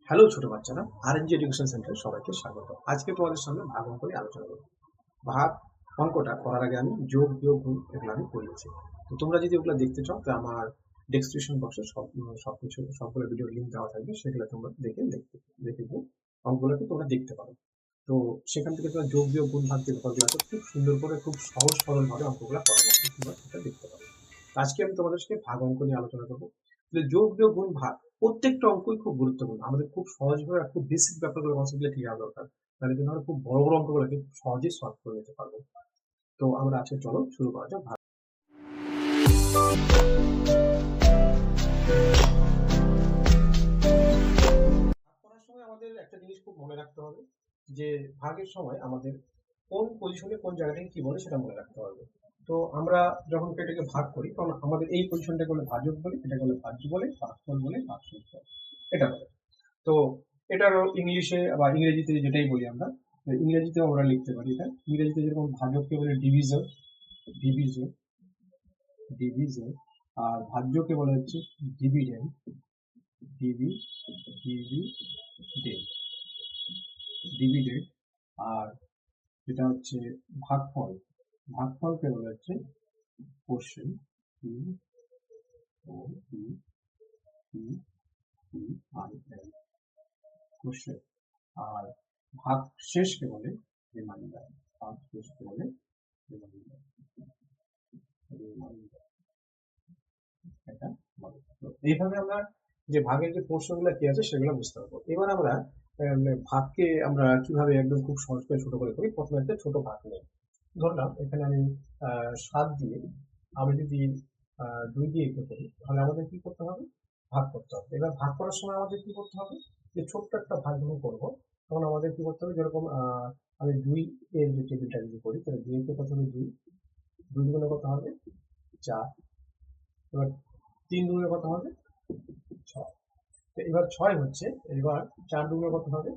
Hello ছোট বাচ্চারা, RNG education সেন্টারে সবাইকে স্বাগত। আজকে তোমাদের সামনে ভাগ অঙ্ক নিয়ে আলোচনা করব। ভাগ অঙ্কটা করার আগে আমি যোগ বিয়োগ গুণ এগুলো আমি করিয়েছি। তো তোমরা যদি ওগুলো দেখতে চাও তো আমার ডেসক্রিপশন বক্সে সবকিছু সবগুলো ভিডিও লিঙ্ক দেওয়া থাকবে, সেগুলো তোমরা দেখে গিয়ে অঙ্কগুলোকে তোমরা দেখতে পারো। তো সেখান থেকে তোমরা যোগ বিয়োগ গুণ ভাগ যে ব্যাপারগুলো আছে খুব সুন্দর করে খুব সহজ সরল ভাবে অঙ্কগুলো করানো আছে, তোমরা সেটা দেখতে পারো। আজকে আমি তোমাদের সাথে ভাগ অঙ্ক নিয়ে আলোচনা করবো। যোগ বিয়োগ গুণ ভাগ প্রত্যেকটা অঙ্কই খুব গুরুত্বপূর্ণ। আমাদের খুব সহজভাবে খুব বেসিক ব্যাপারগুলো কনসেপ্টগুলো ক্লিয়ার দরকার, তাহলে কিন্তু আমরা খুব বড় বড় অঙ্কগুলোকে খুব সহজেই সলভ করে নিতে পারবো। তো আমরা আজকে চলো শুরু করা যাক। ভাগ করার সময় আমাদের একটা জিনিস খুব মনে রাখতে হবে, যে ভাগের সময় আমাদের কোন পজিশনে কোন জায়গাটাকে কি বলে সেটা মনে রাখতে হবে। তো আমরা যখন এটাকে ভাগ করি তখন আমাদের এই পজিশনটাকে বলে ভাজক বলে, এটাকে বলে ভাজ্য বলে, ভাগফল বলে, ভাগশেষ বলে, এটা বলে। তো এটারও ইংলিশে বা ইংরেজিতে যেটাই বলি আমরা, ইংরেজিতেও আমরা লিখতে পারি। এটা ইংরেজিতে যেরকম ভাজককে বলে ডিভিজন, ডিভিজন, ডিভিজন। আর ভাজ্যকে বলা হচ্ছে ডিভিডেন্ড, ডিভিডেন্ড, ডিভিডেন্ড। আর যেটা হচ্ছে ভাগফল, ভাগফলকে বলা হচ্ছে কোশ্চেন, কোশ্চেন। আর ভাগ শেষকে বলে রিমাইন্ডার, ভাগ শেষকে বলে রিমাইন্ডার, রিমাইন্ডার। এটা বলে। তো এইভাবে আমরা যে ভাগের যে পোর্শন গুলো কি আছে সেগুলো বুঝতে পারবো। এবার আমরা ভাগকে আমরা কিভাবে একদম খুব সহজ করে ছোট করে করি। প্রথমে একটা ছোট ভাগ নেই, ধরলাম এখানে আমি 7 দিয়ে আমি যদি 2 দিয়ে একে করি, তাহলে আমাদের কি করতে হবে? ভাগ করতে হবে। এবার ভাগ করার সময় আমাদের কি করতে হবে? যে ছোট্ট একটা ভাগ যখন করবো তখন আমাদের কি করতে হবে? যেরকম আমি 2 এর যে টেবিলটা যদি করি, তাহলে 2 কে প্রথমে 2, 2 দুগুণে কত হবে? 4। এবার 3 দুগুণে কত হবে? 6। তো এবার 6 হচ্ছে, এবার 4 দুগুণে কত হবে?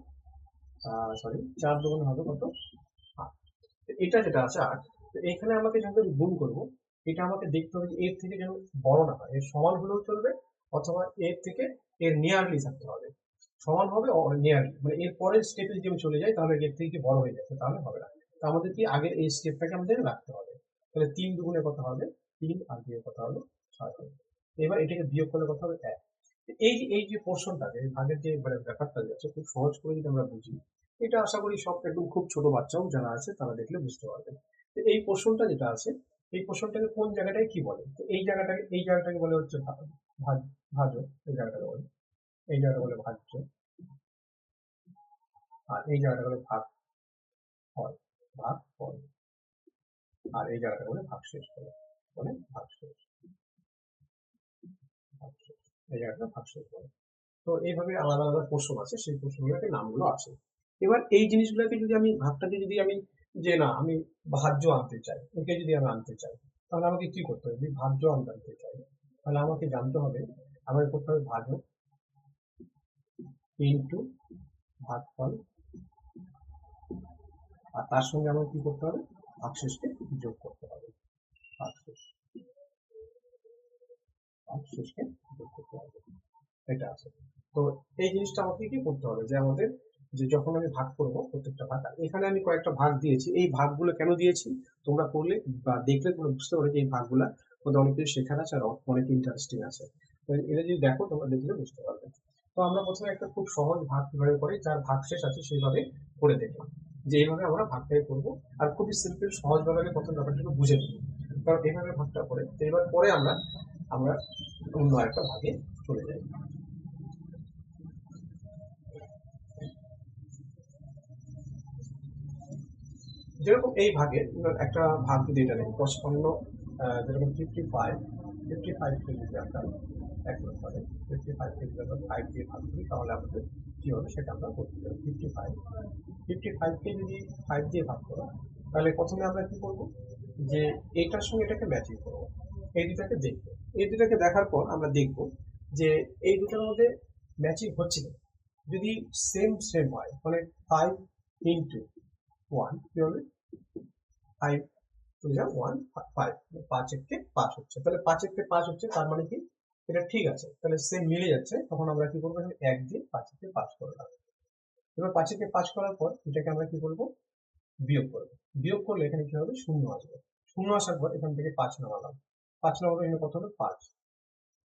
সরি, 4 দুগুণে হবে কত? 8। এটা যেটা আছে 8, তো এখানে আমাকে যখন আমি গুণ করবো, এটা আমাকে দেখতে হবে যে এর থেকে যেন বড় না হয়, এর সমান হলেও চলবে, অথবা এর থেকে এর নিয়ারলি থাকতে হবে। সমান হবে নিয়ারলি, মানে এর পরের স্টেপে যদি আমি চলে যাই তাহলে এর থেকে কি বড় হয়ে যাচ্ছে, তাহলে হবে না। তো আমাদের কি আগে এই স্টেপটাকে আমাদের রাখতে হবে। তাহলে 3 দুগুণে কত হবে? 3, আর দিয়ে কত হবে? 6 হবে। এবার এটাকে বিয়োগ করলে কত হবে? 1। এই যে পোর্শনটা, এই ভাগের যে মানে ব্যাপারটা আছে, খুব সহজ করে যদি আমরা বুঝি, এটা আশা করি সব একদম খুব ছোট বাচ্চাও যারা আছে তারা দেখলে বুঝতে পারবে। তো এই পোর্শনটা যেটা আছে, এই পোর্শনটাকে কোন জায়গাটাকে কি বলে? তো এই জায়গাটাকে বলে হচ্ছে ভাজ্য। এই জায়গাটাকে বলে, এই জায়গাটা বলে ভাজ্য। আর এই জায়গাটা বলে ভাগ ফল, ভাগ ফল। আর এই জায়গাটা বলে ভাগশেষ বলে, বলে ভাগশেষ, ভাগশেষ। এই জায়গাটা ভাগশেষ বলে। তো এইভাবে আলাদা আলাদা পোর্শন আছে, সেই পোর্শনগুলোকে নামগুলো আছে। এবার এই জিনিসগুলোকে যদি আমি ভাগটাকে যদি আমি, যে না আমি ভাজ্য আনতে চাই, একে যদি আমি আনতে চাই, তাহলে আমাকে কি করতে হবে? যদি ভাজ্য আনতে চাই তাহলে আমাকে জানতে হবে, আমাকে করতে হবে ভাজক ইন্টু ভাগফল, আর তার সঙ্গে আমাকে কি করতে হবে? ভাগশেষকে যোগ করতে হবে। ভাগশেষ, ভাগশেষকে যোগ করতে হবে, এটা আছে। তো এই জিনিসটা আমাকে কি করতে হবে, যে আমাদের যে যখন আমি ভাগ করবো প্রত্যেকটা ভাগ, এখানে আমি কয়েকটা ভাগ দিয়েছি। এই ভাগগুলো কেন দিয়েছি তোমরা পড়লে বা দেখলে তোমরা বুঝতে পারবে যে এই ভাগগুলা মধ্যে অনেক কিছু শেখার আছে আর অনেক ইন্টারেস্টিং আছে। তো এটা যদি দেখো তোমরা দেখলে বুঝতে পারবে। তো আমরা প্রথমে একটা খুব সহজ ভাগ কিভাবে করি, যার ভাগ শেষ আছে সেইভাবে করে দেখলাম, যে এইভাবে আমরা ভাগটাই করবো। আর খুবই সিম্পল সহজ ভাবে প্রথম ব্যাপারটাকে বুঝে নেব, কারণ এইভাবে ভাগটা করে তো এবার পরে আমরা আমরা অন্য একটা ভাগে চলে যাই। যেরকম এই ভাগে একটা ভাগ যদি এটা নেই 55, যেরকম 55কে যদি আমরা এক নম্বরে 55কে যদি আমরা 5 দিয়ে ভাগ করি তাহলে আমাদের কি হবে সেটা আমরা করতে পারি। 55কে যদি 5 দিয়ে ভাগ করো, তাহলে প্রথমে আমরা কি করব, যে এটার সঙ্গে এটাকে ম্যাচিং করবো, এই দুটাকে দেখবো। এই দুটাকে দেখার পর আমরা দেখবো যে এই দুটার মধ্যে ম্যাচিং হচ্ছে না। যদি সেম সেম হয়, মানে 5 ইন্টু 1 কি হবে? 5 চলে যাও 1, 5, 5 1 5 হচ্ছে, তাহলে 5 1 5 হচ্ছে, তার মানে কি এটা ঠিক আছে, তাহলে সেম মিলে যাচ্ছে। তখন আমরা কি করবো, 1 দিয়ে 5-কে 5 করলাম। এবার 5-কে 5 করার পর এটাকে আমরা কি করবো, বিয়োগ করবো। বিয়োগ করলে এখানে কি হবে, শূন্য আসবে। শূন্য আসার পর এখান থেকে 5 নামালাম। 5 নামাবো, এখানে কত হলো, 5।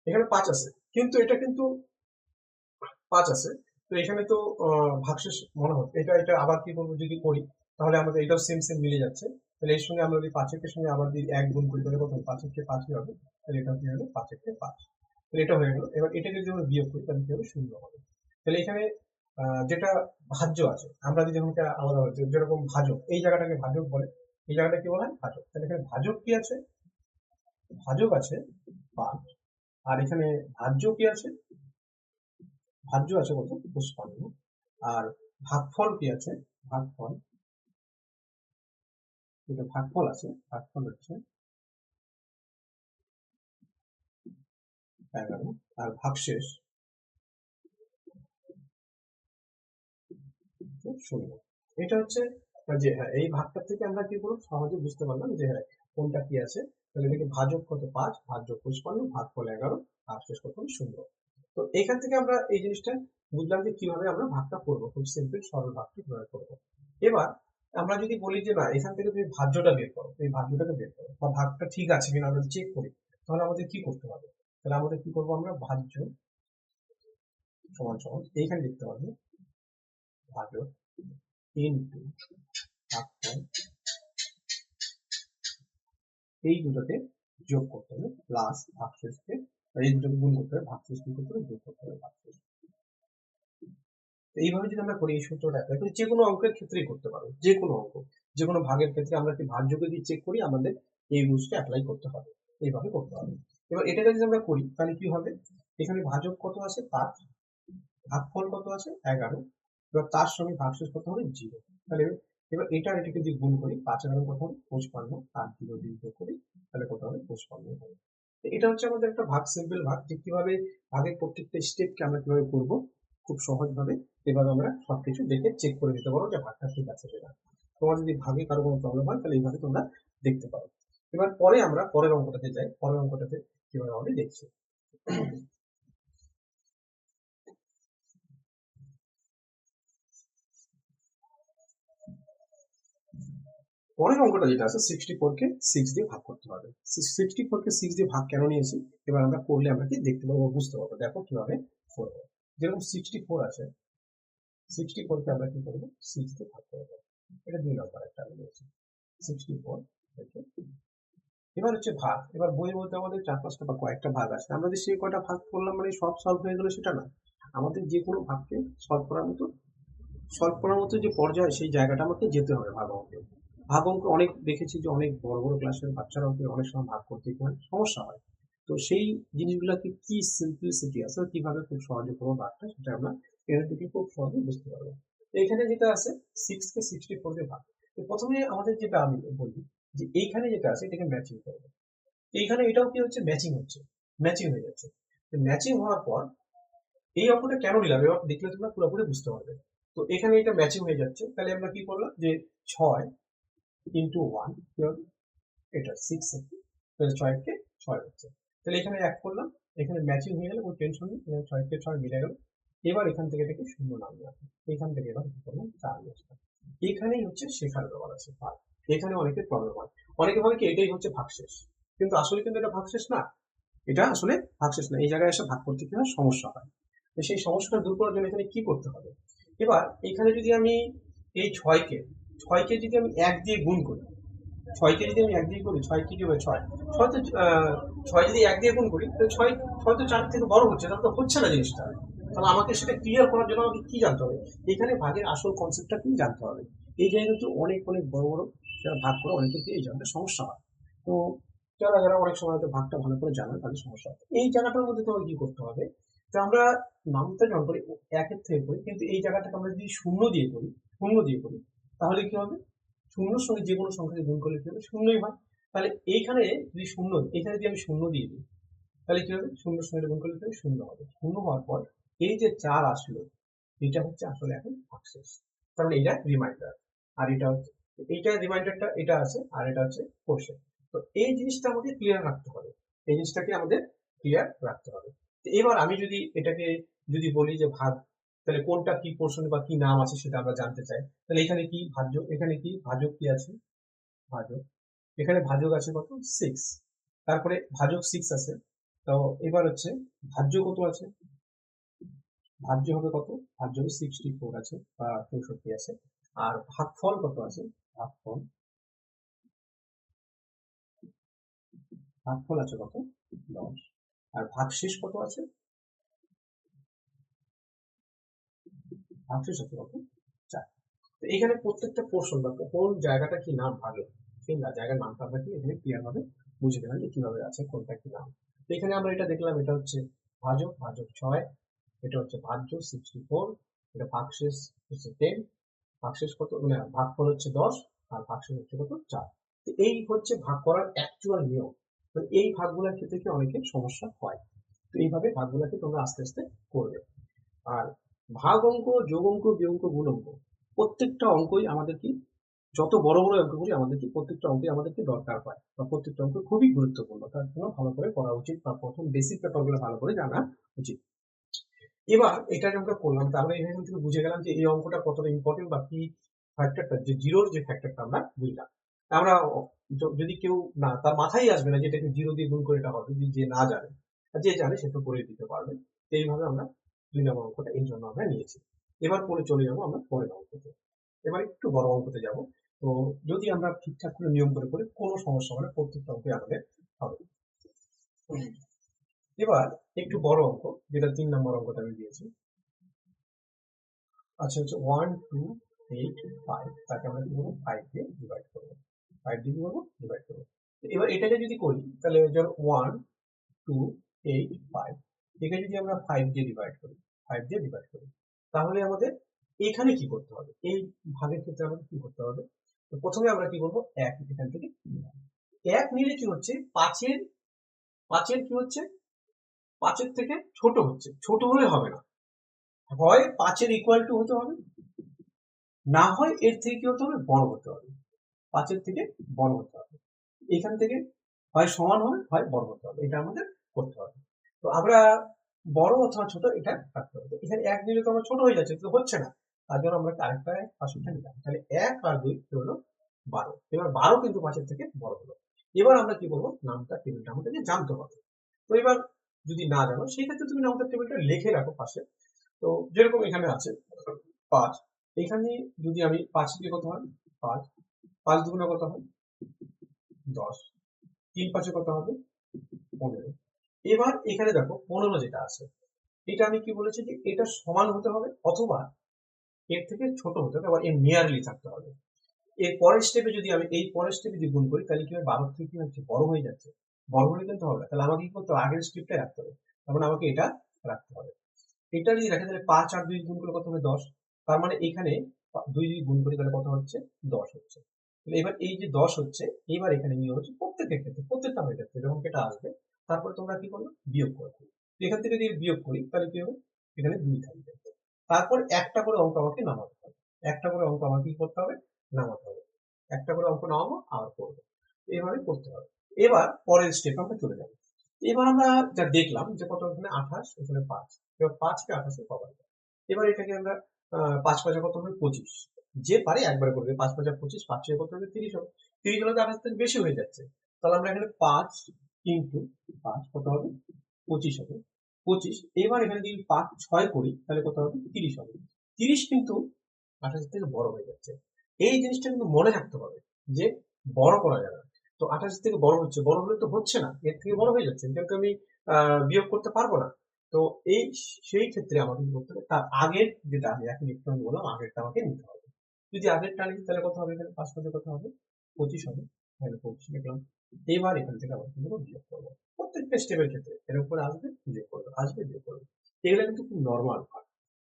এখানে 5 আছে, কিন্তু এটা কিন্তু 5 আছে। তো এখানে তো ভাগশেষ মনে হচ্ছে, এটা এটা আবার কি করবো, যদি করি তাহলে আমাদের এটাও সেম সেম মিলে যাচ্ছে। তাহলে এর সঙ্গে আমরা যদি 5-এর সঙ্গে আবার যদি 1 গুণ করি তাহলে কত, 5-এর 5ই হবে। তাহলে এটা কি হবে, 5-এর 5। তাহলে এটা হয়ে গেল। এবার এটাকে যদি আমরা বিয়োগ করি তাহলে কি হবে, শূন্য হবে। তাহলে এখানে যেটা ভাজ্য আছে, আমরা যদি এটা আলাদা হচ্ছে, যেরকম ভাজক, এই জায়গাটাকে ভাজক বলে, এই জায়গাটা কি বলা হয়, ভাজক। তাহলে এখানে ভাজক কি আছে, ভাজক আছে 5। আর এখানে ভাজ্য কি আছে, ভাজ্য আছে কত, 55। আর ভাগফল কি আছে, ভাগফল, যেটা ভাগফল আছে, ভাগফল হচ্ছে 11। আর ভাগশেষ 0। এটা হচ্ছে যে হ্যাঁ, এই ভাগটা থেকে আমরা কি করব, সহজে বুঝতে পারলাম যে হ্যাঁ কোনটা কি আছে। তাহলে এটাকে ভাজক কত, 5, ভাজ্য 55, ভাগফল 11, ভাগশেষ কত, 0। তো এখান থেকে আমরা এই জিনিসটা বুঝলাম যে কিভাবে আমরা ভাগটা করবো, খুব সিম্পল সরল ভাগটা কিভাবে করবো। এবার আমরা যদি বলি যে না, এখান থেকে তুমি ভাজ্যটা বের করো, এই ভাজ্যটাকে বের করো, বা ভাগটা ঠিক আছে কিনা আমরা চেক করি, তাহলে আমাদের কি করতে হবে। তাহলে আমাদের কি করবো, আমরা ভাজ্য সমান সমান এইখানে লিখতে পারবো ভাজক ইনটু ভাগফল, এই দুটোকে যোগ করতে হবে, প্লাস ভাগশেষকে, এই দুটোকে গুণ করতে হবে, ভাগশেষ কি করতে হবে, যোগ করতে হবে ভাগশেষ। এইভাবে যদি আমরা করি, এই সূত্রটা অ্যাপ্লাই করি, যে কোনো অঙ্কের ক্ষেত্রেই করতে পারো, যে কোনো অঙ্ক, যে কোনো ভাগের ক্ষেত্রে আমরা কি ভাজ্যকে দিয়ে চেক করি, আমাদের এই রুলসটা অ্যাপ্লাই করতে হবে, এইভাবে করতে হবে। এবার এটাকে যদি আমরা করি তাহলে কি হবে, এখানে ভাজক কত আছে, 5, ভাগফল কত আছে, 11। এবার তার সঙ্গে ভাগশেষ কত হবে, 0। তাহলে এবার এটা আর এটাকে যদি গুণ করি, 5-11 কত হবে, 55। আর 0 দিয়ে যোগ করি তাহলে কত হবে, 55 হবে। এটা হচ্ছে আমাদের একটা ভাগ, সিম্পল ভাগ, যে কিভাবে ভাগের প্রত্যেকটা স্টেপকে আমরা কিভাবে করবো খুব সহজ ভাবে। এভাবে আমরা সবকিছু দেখে চেক করে নিতে পারো যে ভাগটা ঠিক আছে কিনা। তোমার যদি ভাগে কারো কোনো প্রবলেম হয় তাহলে এইভাবে তোমরা দেখতে পারো। এবার পরে আমরা পরের অঙ্কটাতে যাই, পরের অঙ্কটাতে কিভাবে হবে দেখছি। পরের অঙ্কটা যেটা আছে, 64-কে 6 দিয়ে ভাগ করতে হবে। 64-কে 6 দিয়ে ভাগ কেন নিয়েছি, এবার আমরা করলে আমরা কি দেখতে পাবো, বুঝতে পারবো। দেখো কিভাবে করবো। যেরকম 64 আছে, 64-কে আমরা কি করবো, 6 দিয়ে ভাগ করবো। এটা 2 নম্বর একটা আমি নিয়েছি, 64 থেকে। এবার হচ্ছে ভাগ। এবার বই বলতে আমাদের 4-5টা বা কয়েকটা ভাগ আছে, আমরা যে সেই কয়টা ভাগ করলাম মানে সব সলভ হয়ে গেল সেটা না। আমাদের যে কোনো ভাগকে সলভ করার মতো যে পর্যায়ে, সেই জায়গাটা আমাকে যেতে হবে ভাগ অঙ্কে। ভাগ অঙ্ক অনেক দেখেছি যে অনেক বড় বড় ক্লাসের বাচ্চারাও অনেক সময় ভাগ করতে হয়, সমস্যা হয়। তো সেই জিনিসগুলোকে কি সিম্পলিসিটি আছে, কিভাবে খুব সহজে করবো ভাগটা, সেটা আমরা এখান থেকে খুব সহজে বুঝতে পারবো। তো এখানে যেটা আছে, 6-কে 64 দিয়ে ভাগ। তো প্রথমে আমাদের যেটা আমি বলি, যে এইখানে যেটা আছে এটাকে ম্যাচিং করবো। এইখানে এটাও কি হচ্ছে, ম্যাচিং হচ্ছে, ম্যাচিং হয়ে যাচ্ছে। ম্যাচিং হওয়ার পর এই অঙ্কটা কেন নিলাম, এবার দেখলে তোমরা পুরোপুরি বুঝতে পারবে। তো এখানে এটা ম্যাচিং হয়ে যাচ্ছে, তাহলে আমরা কি করলাম, যে 6 ইন্টু 1 কি হবে, এটা 6 তাহলে 6-কে 6 হচ্ছে। তাহলে এখানে এক করলাম, এখানে ম্যাচিং হয়ে গেল, কোনো টেনশন নেই, এখানে 6-কে 6 মিলে গেল। এবার এখান থেকে এটাকে শূন্য নামিয়ে রাখি, এখান থেকে এবার কি করলাম, 4 নিয়ে আসলাম। এখানেই হচ্ছে শেখার ব্যাপার আছে ভাগ। এখানে অনেকের প্রবলেম হয়, অনেকে ভাবে কি এটাই হচ্ছে ভাগশেষ, কিন্তু আসলে কিন্তু এটা ভাগশেষ না। এটা আসলে ভাগশেষ না, এই জায়গায় এসে ভাগ করতে কি হয়, সমস্যা হয়। তো সেই সমস্যাটা দূর করার জন্য এখানে কি করতে হবে, এবার এখানে যদি আমি এই 6-কে যদি আমি 1 দিয়ে গুণ করি, 6-কে যদি আমি 1 দিয়ে করি, 6 কি হবে, 6 6 তো 6 যদি 1 দিয়ে গুণ করি তাহলে 6 তো 4 থেকে বড় হচ্ছে, তাহলে তো হচ্ছে না জিনিসটা। তাহলে আমাকে সেটা ক্লিয়ার করার জন্য আমাকে কি জানতে হবে, এখানে ভাগের আসল কনসেপ্টটা কি জানতে হবে। এই জায়গায় কিন্তু অনেক অনেক বড় বড় যারা ভাগ করে অনেকের এই জায়গাটা সমস্যা হয়। তো যারা যারা অনেক সময় হয়তো ভাগটা ভালো করে জানে তাদের সমস্যা হয়। এই জায়গাটার মধ্যে তোমাকে কি করতে হবে, যে আমরা নামটা যখন করি 1-এর থেকে করি, কিন্তু এই জায়গাটাকে আমরা যদি শূন্য দিয়ে করি তাহলে কি হবে, শূন্যর সঙ্গে যে কোনো সংখ্যাকে গুণ করলে কি হবে, শূন্যই হয়। তাহলে এইখানে যদি শূন্য, এখানে যদি আমি শূন্য দিয়ে দিই তাহলে কি হবে, শূন্যর সঙ্গে গুণ করলে কি হবে, শূন্য হবে। শূন্য হওয়ার পর এই যে 4 আসলো, এটা হচ্ছে আসলে এখন ভাগশেষ। তার মানে এটা রিমাইন্ডার, আর এটা হচ্ছে, এইটা রিমাইন্ডারটা এটা আছে, আর এটা হচ্ছে কোশ্চেন। তো এই জিনিসটা আমাদের ক্লিয়ার রাখতে হবে, এই জিনিসটাকে আমাদের ক্লিয়ার রাখতে হবে। এবার আমি যদি এটাকে যদি বলি যে ভাগ, তাহলে কোনটা কি পোর্শন বা কি নাম আছে সেটা আমরা জানতে চাই। তাহলে এখানে কি ভাজ্য, এখানে কি ভাজক কি আছে, ভাজক, এখানে ভাজক আছে কত 6, তারপরে ভাজক 6 আছে। তো এবার হচ্ছে ভাজ্য কত আছে, ভাজ্য হবে কত, ভাজ্য হবে 64 আছে বা 64 আছে। আর ভাগফল কত আছে, ভাগফল, ভাগফল আছে কত 10। আর ভাগশেষ কত আছে, ভাগশেষ আছে কত 4। তো এখানে প্রত্যেকটা পোর্শন বা কোন জায়গাটা কি নাম ভাগে, সেই জায়গার নামটা আমরা কি এখানে ক্লিয়ার ভাবে বুঝে গেলাম যে কিভাবে আছে কোনটা কি নাম। তো এখানে আমরা এটা দেখলাম, এটা হচ্ছে ভাজক, ভাজক 6, এটা হচ্ছে ভাজ্য 64, এটা ভাগশেষ হচ্ছে 10, ভাগশেষ কত মানে ভাগফল হচ্ছে 10, আর ভাগশেষ হচ্ছে কত 4। তো এই হচ্ছে ভাগ করার অ্যাকচুয়াল নিয়ম। তো এই ভাগগুলোর ক্ষেত্রে কি অনেকের সমস্যা হয়। তো এইভাবে ভাগগুলোকে তোমরা আস্তে আস্তে করবে। আর ভাগ অঙ্ক, যোগ অঙ্ক, বিয়োগ অঙ্ক, গুণ অঙ্ক, প্রত্যেকটা অঙ্কই আমাদের কি, যত বড় বড় অঙ্কগুলি আমাদের কি প্রত্যেকটা অঙ্কে আমাদেরকে দরকার হয়, বা প্রত্যেকটা অঙ্ক খুবই গুরুত্বপূর্ণ, তার জন্য ভালো করে পড়া উচিত, বা প্রথম বেসিক পেপারগুলো ভালো করে জানা উচিত। এবার এটা যে আমরা করলাম, তাহলে এখান থেকে বুঝে গেলাম যে এই অঙ্কটা কতটা ইম্পর্টেন্ট, বা কি ফ্যাক্টরটা, যে জিরোর যে ফ্যাক্টরটা আমরা বুঝলাম। আমরা যদি কেউ না, তার মাথায় আসবে না যে এটাকে জিরো দিয়ে গুণ করে এটা হবে, যদি যে না জানে, আর যে জানে সে তো করে দিতে পারবে। তো এইভাবে আমরা 2 নম্বর অঙ্কটা এই জন্য আমরা নিয়েছি। এবার পরে চলে যাবো আমরা পরের অঙ্কতে। এবার একটু বড় অঙ্কতে যাব। তো যদি আমরা ঠিকঠাক করে নিয়ম করে করি, কোনো সমস্যা হবে না, প্রত্যেকটা অঙ্কে আমাদের হবে। এবার একটু বড় অঙ্ক, যেটা 3 নম্বর অঙ্কটা আমি দিয়েছি। আচ্ছা, হচ্ছে 1 2 8 5, তাকে আমরা কি করবো 5 দিয়ে ডিভাইড করবো, 5 দিয়ে কি করবো ডিভাইড করবো। এবার এটাকে যদি করি, তাহলে ধরো 1 2 8 5, একে যদি আমরা 5 দিয়ে ডিভাইড করি, 5 দিয়ে ডিভাইড করি, তাহলে আমাদের এখানে কি করতে হবে, এই ভাগের ক্ষেত্রে আমাদের কি করতে হবে। তো প্রথমে আমরা কি করবো, 1 এখান থেকে নিলাম। 1 নিলে কি হচ্ছে, পাঁচের পাঁচের কি হচ্ছে, 5-এর থেকে ছোট হচ্ছে, ছোট হলে হবে না, হয় 5-এর ইকুয়াল টু হতে হবে, না হয় এর থেকে কি হতে হবে, বড় হতে হবে, 5-এর থেকে বড় হতে হবে। এখান থেকে হয় সমান হবে, হয় বড় হতে হবে, এটা আমাদের করতে হবে। তো আমরা বড় অথবা ছোট এটা রাখতে হবে। এখানে 1 দিলে তো আমরা ছোট হয়ে যাচ্ছে, তো হচ্ছে না, তার জন্য আমরা আরেকটা পাশেরটা নিলাম। তাহলে 1 আর 2 হলো 12। এবার 12 কিন্তু 5-এর থেকে বড় হলো। এবার আমরা কি করবো, নামটা টেবিলটা আমাদেরকে জানতে হবে। তো এবার যদি না জানো, সেই ক্ষেত্রে তুমি নামটা টেবিলটা লিখে রাখো পাশে। তো যেরকম এখানে আছে 5, এখানে যদি আমি 5 দিয়ে কত হয় 5, 5 দুগুণে কত হয় 10, 3 5-এ কত হবে 15। এবার এখানে দেখো 15 যেটা আছে, এটা আমি কি বলেছি যে এটা সমান হতে হবে, অথবা এর থেকে ছোট হতে হবে, আবার এর নিয়ারলি থাকতে হবে। এর পরের স্টেপে যদি আমি এই পরের স্টেপে যদি গুণ করি, তাহলে কি হয়, 12 থেকে কি হচ্ছে, বড় হয়ে যাচ্ছে, বড় হলে কিন্তু হবে না, তাহলে আমাকে কি করতে হবে, আগের স্টেপটাই রাখতে হবে, তারপরে আমাকে এটা রাখতে হবে। এটা যদি রাখে, তাহলে 5 আর 2 গুণ করলে কত হবে 10, তার মানে এখানে 2 যদি গুণ করি তাহলে কত হচ্ছে 10 হচ্ছে। তাহলে এবার এই যে 10 হচ্ছে, এবার এখানে নিয়ে হচ্ছে প্রত্যেকের ক্ষেত্রে, প্রত্যেকটা হয়ে যাচ্ছে, যখন এটা আসবে তারপরে তোমরা কি করবে, বিয়োগ করবে। তো এখান থেকে যদি বিয়োগ করি, তাহলে কি হবে, এখানে 2 থাকবে। তারপর একটা করে অঙ্ক আমাকে নামাতে হবে, একটা করে অঙ্ক আমাকে কি করতে হবে, নামাতে হবে, একটা করে অঙ্ক নামাবো আবার করবো, এইভাবে করতে হবে। এবার পরের স্টেপ আমরা চলে যাবো। এবার আমরা যা দেখলাম যে কত, এখানে 28, এখানে 5, এবার 5 কে 28 পাওয়া যায়। এবার এটাকে আমরা 5 5 কত হবে 25, যে পারে একবারে করবে, 5 5 25, 5 6 কত হবে 30 হবে, 30 হলে তো 28 থেকে বেশি হয়ে যাচ্ছে, তাহলে আমরা এখানে 5 ইন্টু 5 কত হবে 25 হবে, 25। এবার এখানে যদি 5 6 করি, তাহলে কত হবে 30 হবে, 30 কিন্তু 28 থেকে বড় হয়ে যাচ্ছে। এই জিনিসটা কিন্তু মনে রাখতে হবে যে বড় করা যাবে না। তো 28 থেকে বড় হচ্ছে, বড় হলে তো হচ্ছে না, এর থেকে বড় হয়ে যাচ্ছে, কিন্তু আমি বিয়োগ করতে পারবো না। তো এই সেই ক্ষেত্রে আমাকে কি করতে হবে, তার আগের যেটা আমি এখন একটু আমি বললাম, আগেরটা আমাকে নিতে হবে। যদি আগেরটা নিই, তাহলে কত হবে, এখানে 5 5 কত হবে 25 হবে, তাহলে 25 লিখলাম। এবার এখান থেকে আবার কিন্তু বিয়োগ করবো, প্রত্যেকটা স্টেপের ক্ষেত্রে এর উপরে আসবে বিয়োগ করবে, আসবে বিয়োগ করবে। এগুলো কিন্তু খুব নর্মাল ভাগ,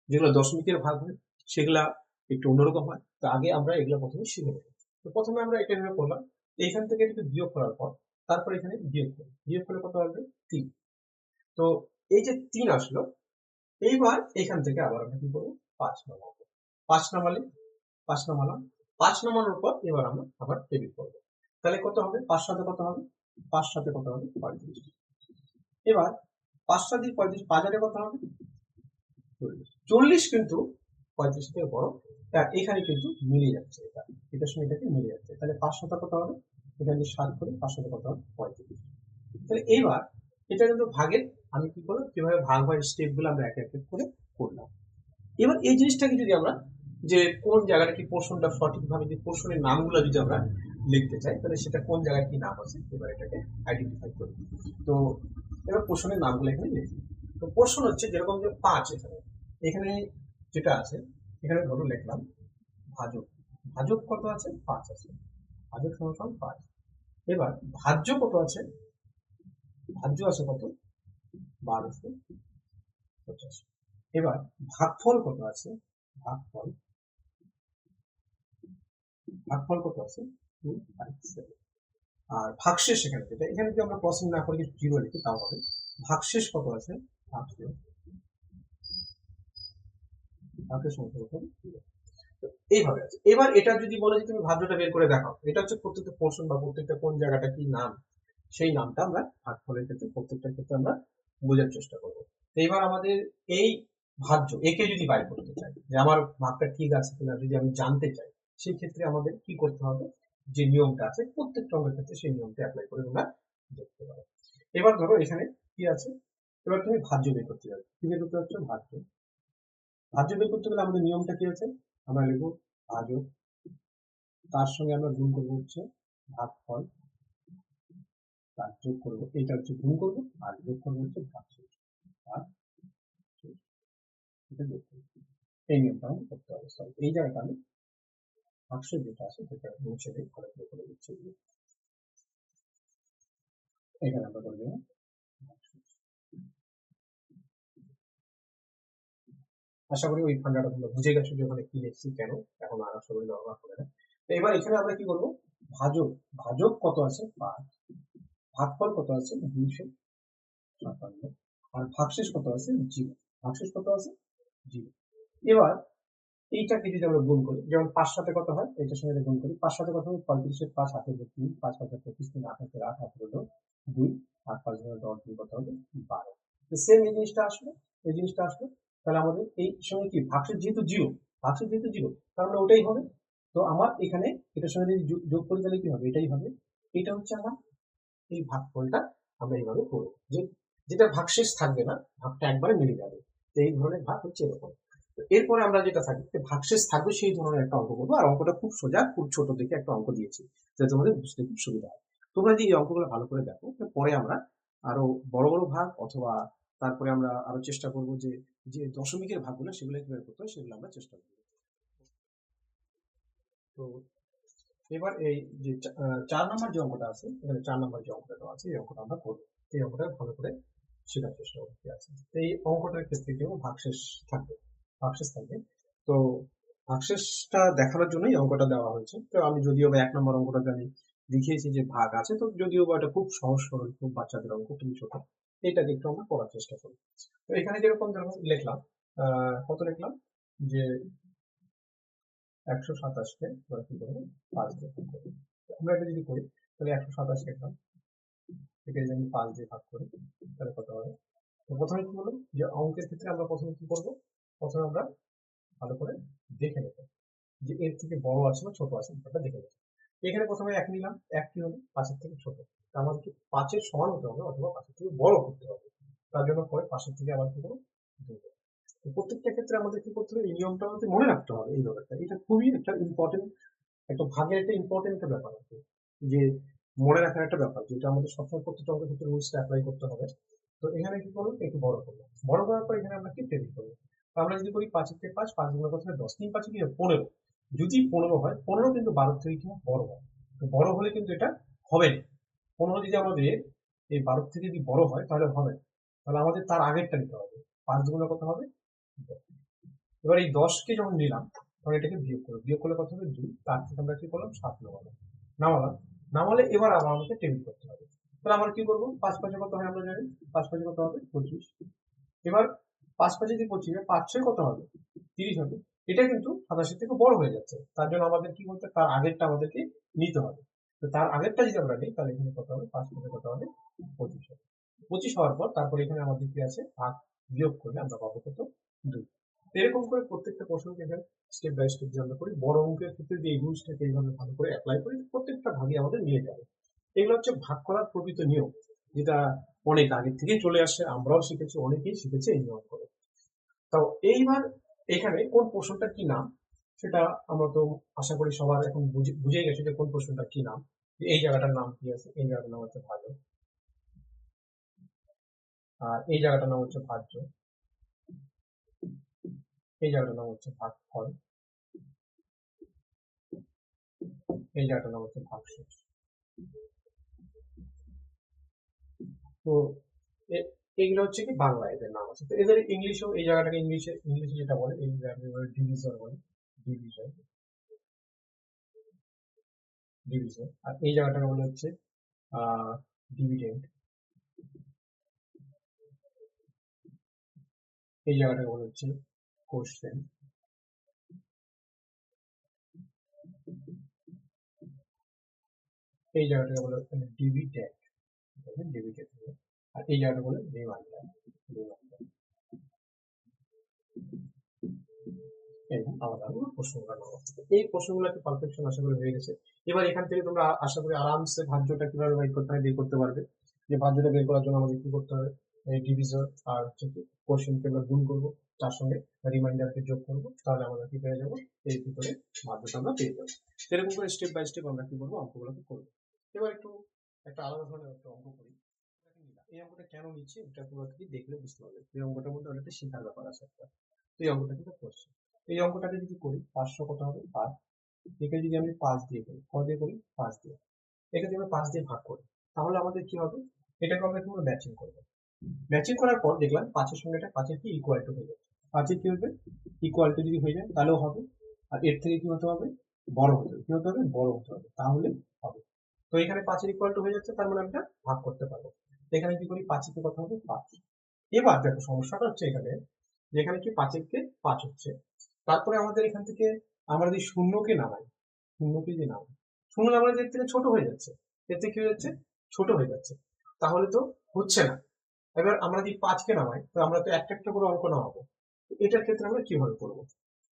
যেগুলো দশমিকের ভাগ হয় সেগুলা একটু অন্যরকম হয়। তো আগে আমরা এগুলো প্রথমে শিখে নেব। তো প্রথমে আমরা এটা ভেবে করলাম, এইখান থেকে এটাকে বিয়োগ করার পর তারপর এখানে বিয়োগ করি, বিয়োগ করলে কত আসবে 3। তো এই যে 3 আসলো, এইবার এখান থেকে আবার আমরা কি করবো 5 নামাবো, 5 নামালে 5 নামালাম, 5 নামানোর পর এবার আমরা আবার টেবিল করবো। তাহলে কত হবে, 5 সাথে কত হবে, 5 সাথে কত হবে 35। এবার 5 দিয়ে 35, 5 হাজারে কত হবে? 40। 40 কিন্তু 35 থেকে বড়। এখানে কিন্তু মিলে যাচ্ছে, এটার সঙ্গে এটাকে মিলে যাচ্ছে। তাহলে 5 কত হবে? এখানে যদি 7 করি 5 কত হবে? 35। তাহলে এইবার এটা কিন্তু ভাগের, আমি কি করলাম, কিভাবে ভাগ হয় স্টেপ গুলো আমরা এক এক করে করলাম। এবার এই জিনিসটাকে যদি আমরা, যে কোন জায়গাটা কি পোর্শনটা সঠিকভাবে, যে পোর্শনের নামগুলো যদি আমরা লিখতে চাই, তাহলে সেটা কোন জায়গায় কি নাম আছে, এবার এটাকে আইডেন্টিফাই করি। তো এবার পোর্শনের নামগুলো এখানে লিখি। তো পোর্শন হচ্ছে যেরকম যে 5, এখানে এখানে যেটা আছে, এখানে ধরো লিখলাম ভাজক। ভাজক কত আছে? 5 আছে। ভাজক সমান 5। এবার ভাজ্য কত আছে? ভাজ্য আছে কত? 1250। এবার ভাগফল কত আছে? ভাগফল ভাগফল কত আছে? 257। আর ভাগশেষ এখানে যেটা, এখানে যদি আমরা ক্রসিং না করে জিরো লিখি তাও হবে। ভাগশেষ কত আছে? ভাগশেষ সংখ্যা কত? তো এইভাবে আছে। এবার এটা যদি বলে যে তুমি ভাজ্যটা বের করে দেখাও, এটা হচ্ছে প্রত্যেকটা পোর্শন বা প্রত্যেকটা কোন জায়গাটা কি নাম, সেই নামটা আমরা ভাগফলের ক্ষেত্রে প্রত্যেকটা ক্ষেত্রে আমরা বোঝার চেষ্টা করবো। তো এবার আমাদের এই ভাজ্য একে যদি বাইর করতে চাই, যে আমার ভাগটা ঠিক আছে কিনা যদি আমি জানতে চাই, সেই ক্ষেত্রে আমাদের কি করতে হবে, যে নিয়মটা আছে প্রত্যেকটা অঙ্কের ক্ষেত্রে সেই নিয়মটা অ্যাপ্লাই করে আমরা দেখতে পাবো। এবার ধরো এখানে কি আছে, এবার তুমি ভাজ্য বের করতে যাবে। কি বের করতে হচ্ছে? ভাজ্য। ভাজ্য বের করতে গেলে আমাদের নিয়মটা কি আছে? আমরা লিখবো ভাজক, তার সঙ্গে আমরা গুণ করবো হচ্ছে ভাগফল, তার যোগ করবো, এটা হচ্ছে গুণ করবো, আর যোগ করবো হচ্ছে ভাগশেষ। আর এটা যোগ করবো। এই নিয়মটা আমাদের করতে হবে। সরি, এই জায়গাটা আমি ভাগশেষ যেটা আছে সেটা মুছে দিয়ে ঘরে করে দিচ্ছি। এখানে আমরা করে দেবো ভাগশেষ। আশা করি ওই ফান্ডাটা তোমরা বুঝে গেছো যে ওখানে কি লিখছি, কেন এখন আর আশা করি ব্যবহার করে না। তো এবার এখানে আমরা কি করবো, ভাজক, ভাজক কত আছে? 5। ভাগফল কত আছে? 257। আর ভাগশেষ কত আছে? 0। ভাগশেষ কত আছে? 0। এবার এইটাকে যদি আমরা গুণ করি, যেমন 5 সাথে কত হয়, এটার সঙ্গে গুণ করি, 5 সাথে কত হয়? 35 5 8 3, 5 5 25 3 8 8 8 2, 8 5 10 2 কত হবে? 12। তো সেম এই জিনিসটা আসলো, এই জিনিসটা আসলো। তাহলে আমাদের এই সঙ্গে কি ভাগশেষ যেহেতু জিরো, ভাগশেষ যেহেতু জিরো, তার মানে ওটাই হবে। তো আমার এখানে এটার সঙ্গে যদি যোগ করি তাহলে কি হবে? এটাই হবে। এটা হচ্ছে আমার এই ভাগফলটা আমরা এইভাবে করবো, যে যেটা ভাগশেষ থাকবে না, ভাগটা একবারে মিলে যাবে। তো এই ধরনের ভাগ হচ্ছে এরকম। এরপরে আমরা যেটা থাকবে ভাগশেষ থাকবে সেই ধরনের একটা অঙ্ক করবো। আর অঙ্কটা খুব সোজা, খুব ছোট দেখে একটা অঙ্ক দিয়েছি, যাতে তোমাদের বুঝতে খুব সুবিধা হয়। তোমরা যদি এই অঙ্কগুলো ভালো করে দেখো, পরে আমরা আরো বড় বড় ভাগ, অথবা তারপরে আমরা আরো চেষ্টা করবো যে যে দশমিকের ভাগগুলো সেগুলো কিভাবে করতে হয় সেগুলো আমরা চেষ্টা করবো। তো এবার এই যে 4 নম্বর যে অঙ্কটা আছে, এখানে 4 নম্বর যে অঙ্কটা দেওয়া আছে, এই অঙ্কটা আমরা করবো। এই অঙ্কটা ভালো করে শেখার চেষ্টা করতে আছে। এই অঙ্কটার ক্ষেত্রে কেউ ভাগশেষ থাকবে, ভাগশেষ থাকবে। তো ভাগশেষটা দেখানোর জন্যই অঙ্কটা দেওয়া হয়েছে। তো আমি যদিও বা 1 নম্বর অঙ্কটাতে আমি দেখিয়েছি যে ভাগ আছে, তো যদিও বা এটা খুব সহজ সরল, খুব বাচ্চাদের অঙ্ক, খুবই ছোট, এটাকে একটু আমরা করার চেষ্টা করি। তো এখানে যেরকম ধরো লিখলাম, কত লিখলাম, যে 127কে আমরা কি করবো? 5 দিয়ে ভাগ করবো। আমরা এটা যদি করি তাহলে 127 লিখলাম, একে যদি আমি 5 দিয়ে ভাগ করি তাহলে কত হবে? তো প্রথমে কি হলো, যে অঙ্কের ক্ষেত্রে আমরা প্রথমে কি করবো, প্রথমে আমরা ভালো করে দেখে নেবো যে এর থেকে বড় আছে বা ছোট আছে, ব্যাপারটা দেখে নেবো। এখানে প্রথমে 1 নিলাম, 1 কি হলো? 5-এর থেকে ছোট। তার মানে কি 5-এর সমান হতে হবে অথবা 5-এর থেকে বড় করতে হবে। তার জন্য পরে 5-এর থেকে আবার কি করবো? 2 দেবো। তো প্রত্যেকটা ক্ষেত্রে আমাদের কি করতে হবে, এই নিয়মটা আমাদের মনে রাখতে হবে। এই ব্যাপারটা, এটা খুবই একটা ইম্পর্টেন্ট, একটা ভাগের একটা ইম্পর্টেন্ট একটা ব্যাপার আছে, যে মনে রাখার একটা ব্যাপার, যেটা আমাদের সবসময় প্রত্যেকটা অঙ্কের ক্ষেত্রে রুলসটা অ্যাপ্লাই করতে হবে। তো এখানে কি করবো, একটু বড় করবো, বড় করার পর এখানে আমরা কি টেবিল করবো। তো আমরা যদি করি 5-এর থেকে 5, 5 গুণের কথা 10, 3 5 কি হয়? 15। যদি 15 হয়, 15 কিন্তু 12 থেকে কি বড় হয়। তো বড় হলে কিন্তু এটা হবে না। 15 যদি আমাদের এই 12 থেকে যদি বড় হয় তাহলে হবে না। তাহলে আমাদের তার আগেরটা নিতে হবে। 5 গুণের কত হবে? 10। এবার এই 10কে যখন নিলাম, তখন এটাকে বিয়োগ করবো, বিয়োগ করলে কত হবে? 2। তার থেকে আমরা কি করলাম? 7 নামালাম। নামালাম, নামালে এবার আবার আমাকে টেবিল করতে হবে। তাহলে আমরা কি করবো? 5 5 কত হয় আমরা জানি, 5 5 কত হবে? 25। এবার 5 5 যদি 25 হয়, 5 6 কত হবে? 30 হবে। এটা কিন্তু 87 থেকে বড় হয়ে যাচ্ছে, তার জন্য আমাদের কি বলতে, তার আগেরটা আমাদেরকে নিতে হবে। তো তার আগেরটা যদি আমরা নিই তাহলে এখানে কত হবে? 5 5 কত হবে? 25 হবে। 25 হওয়ার পর তারপর এখানে আমাদের কি আছে, ভাগ বিয়োগ করলে আমরা পাবো কত, 2। এরকম করে প্রত্যেকটা প্রশ্নকে এখানে স্টেপ বাই স্টেপ যে আমরা করি, বড় অঙ্কের ক্ষেত্রে যে এই রুলসটাকে এইভাবে ভালো করে অ্যাপ্লাই করি, প্রত্যেকটা ভাগে আমাদের নিয়ে যাবে। এগুলো হচ্ছে ভাগ করার প্রকৃত নিয়ম, যেটা অনেক আগে থেকেই চলে আসে, আমরাও শিখেছি, অনেকেই শিখেছে এই নিয়ম করে। তো এইবার এখানে কোন প্রশ্নটা কি নাম, সেটা আমরা তো আশা করি সবার এখন বুঝে গেছে যে কোন প্রশ্নটা কি নাম। এই জায়গাটার নাম কি আছে, এই জায়গাটার নাম হচ্ছে ভাজক, আর এই জায়গাটার নাম হচ্ছে ভাজ্য, এই জায়গাটার নাম হচ্ছে ভাগফল, এই জায়গাটার নাম হচ্ছে ভাগশেষ। তো এইগুলো হচ্ছে কি বাংলা এদের নাম আছে। তো এদের ইংলিশেও এই জায়গাটাকে ইংলিশে যেটা বলে, এই জায়গাটাকে বলে ডিভিজর বলে, ডিভিজর, ডিভিজর। আর এই জায়গাটাকে বলে হচ্ছে ডিভিডেন্ড, এই জায়গাটাকে বলে হচ্ছে কোশ্চেন, এই জায়গাটাকে বলে ডিভিডেন্ড, ডিভিডেন্ড, আর এই জায়গাটা বলে রিমাইন্ডার, রিমাইন্ডার। এরকম আলাদা আলাদা প্রশ্নগুলো নেওয়া হচ্ছে। এই প্রশ্নগুলো একটা পারফেকশন আশা করি হয়ে গেছে। এবার এখান থেকে তোমরা আশা করি আরামসে ভাজ্যটা কিভাবে বের করতে হয় বের করতে পারবে। যে ভাজ্যটা বের করার জন্য আমাদের কি করতে হবে, এই ডিভিজর আর হচ্ছে কি কোশ্চেনকে আমরা গুণ করবো, তার সঙ্গে রিমাইন্ডারকে যোগ করবো, তাহলে আমরা কি পেয়ে যাবো, এর ভিতরে ভাজ্যটা আমরা পেয়ে যাবো। এরকম করে স্টেপ বাই স্টেপ আমরা কি করবো, অঙ্কগুলোকে করবো। এবার একটু একটা আলাদা ধরনের একটা অঙ্ক করি। এই অঙ্কটা কেন নিচ্ছি এটা তোমরা কি দেখলে বুঝতে পারবে। এই অঙ্কটার মধ্যে অনেকটা শেখার ব্যাপার আছে একটা। তো এই অঙ্কটা কিন্তু করছি, এই অঙ্কটাকে যদি করি 500 কত হবে 5, একে যদি আমি 5 দিয়ে করি, কত দিয়ে করি 5 দিয়ে, একে যদি আমরা 5 দিয়ে ভাগ করি, তাহলে আমাদের কি হবে, এটাকে আমরা কি ম্যাচিং করবো। ম্যাচিং করার পর দেখলাম 5 এর সঙ্গে এটা 5 এর কি ইকুয়াল টু হয়ে যাবে, 5 এর কি হবে ইকুয়াল টু যদি হয়ে যায় তাহলেও হবে। আর এর থেকে কি হতে হবে, বড় হতে হবে, কি হতে হবে, বড় হতে হবে, তাহলে হবে। তো এখানে 5 এর ইকুয়াল টু হয়ে যাচ্ছে, তার মানে আমরা ভাগ করতে পারবো। এখানে কি করি, 5 এর কত হবে 5। এবার দেখো সমস্যাটা হচ্ছে এখানে, যেখানে কি 5 এর 5 হচ্ছে, তারপরে আমাদের এখান থেকে আমরা যদি শূন্যকে নামাই, শূন্যকে যদি নামাই, শূন্য নামালে এর থেকে ছোট হয়ে যাচ্ছে, এর থেকে কি হয়ে যাচ্ছে, ছোট হয়ে যাচ্ছে, তাহলে তো হচ্ছে না। এবার আমরা যদি 5 কে নামাই, তো আমরা তো একটা একটা করে অঙ্ক নামাবো, এটার ক্ষেত্রে আমরা কিভাবে করবো।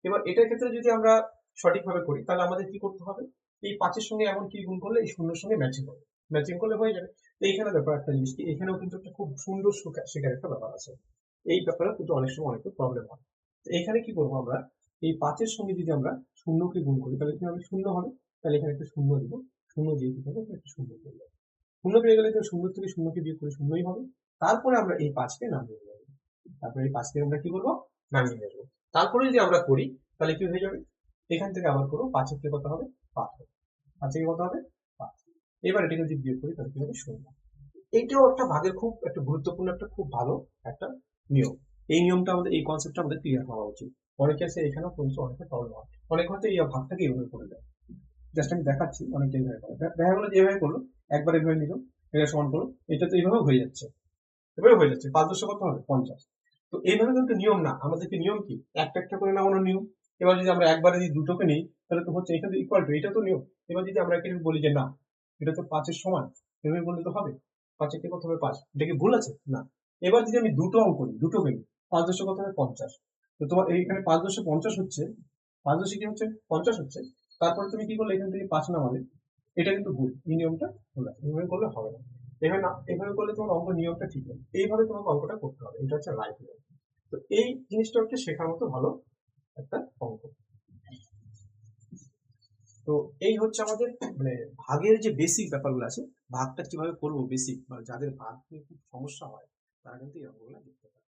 এবার এটার ক্ষেত্রে যদি আমরা সঠিকভাবে করি, তাহলে আমাদের কি করতে হবে, এই 5 এর সঙ্গে এমন কি গুণ করলে এই শূন্যের সঙ্গে ম্যাচিং হবে, ম্যাচিং করলে হয়ে যাবে। তো এইখানে দেখো একটা জিনিস কি, এখানেও কিন্তু একটা খুব সুন্দর শেখার একটা ব্যাপার আছে। এই ব্যাপারে কিন্তু অনেক সময় অনেক প্রবলেম হয়। তো এখানে কি করবো আমরা, এই 5 এর সঙ্গে যদি আমরা শূন্যকে গুণ করি, তাহলে কি হবে, শূন্য হবে। তাহলে এখানে একটা শূন্য দিব, শূন্য দিয়ে কি হবে, একটা শূন্য পেয়ে যাবে। শূন্য পেয়ে গেলে তো শূন্য থেকে শূন্যকে বিয়োগ করে শূন্যই হবে। তারপরে আমরা এই 5 কে নামিয়ে নেবো, তারপরে এই 5 কে আমরা কি করবো, নামিয়ে নেবো। তারপরে যদি আমরা করি, তাহলে কি হয়ে যাবে, এখান থেকে আবার করবো, 5 এর থেকে কত হবে 5 হবে, 5 থেকে কত হবে 5। এবার এটাকে যদি বিয়োগ করি, তাহলে কি হবে শূন্য। এইটাও একটা ভাগের খুব একটা গুরুত্বপূর্ণ একটা খুব ভালো একটা নিয়ম। এই নিয়মটা আমাদের, এই কনসেপ্টটা আমাদের ক্লিয়ার হওয়া উচিত। অনেকে আছে এখানেও পর্যন্ত অনেকের প্রবলেম হয়, অনেক হয়তো এই ভাগটাকে এইভাবে করে দেয়। জাস্ট আমি দেখাচ্ছি, অনেকে এইভাবে করে দেখা গেলো যেভাবে করলো, একবার এভাবে নিল, এটা সমান করলো, এটা তো এইভাবে হয়ে যাচ্ছে, এভাবে হয়ে যাচ্ছে, 5 কত হবে 50। তো এইভাবে কিন্তু নিয়ম না, আমাদেরকে নিয়ম কি, একটা একটা করে নামানোর নিয়ম। এবার যদি আমরা একবারে যদি দুটোকে নিই, তাহলে তো হচ্ছে এখানে ইকুয়াল টু, এটা তো নিয়ম। এবার যদি আমরা এখানে বলি যে না, এটা তো 5 সমান, এভাবে বললে তো হবে, 5 কত হবে 5, এটা কি ভুল আছে না। এবার যদি আমি দুটো অঙ্ক নিই, দুটোকে নিই, 5 কত হবে 50। তো তোমার এইখানে 5 হচ্ছে, 5 কি হচ্ছে 50 হচ্ছে। তারপরে তুমি কি করলে, এখান থেকে 5 নামালে, এটা কিন্তু ভুল, এই নিয়মটা ভুল আছে, এইভাবে করলে হবে না। এভাবে না, এভাবে করলে তোমার অঙ্ক নিয়মটা ঠিক নেই, এইভাবে তোমাকে অঙ্কটা করতে হবে, এটা হচ্ছে রাইট নিয়ম। তো এই জিনিসটা হচ্ছে শেখার মতো ভালো একটা অঙ্ক। তো এই হচ্ছে আমাদের মানে ভাগের যে বেসিক ব্যাপারগুলো আছে, ভাগটা কিভাবে করবো বেসিক, মানে যাদের ভাগ নিয়ে খুব সমস্যা হয়, তারা কিন্তু এই অঙ্কগুলো দেখতে পারে।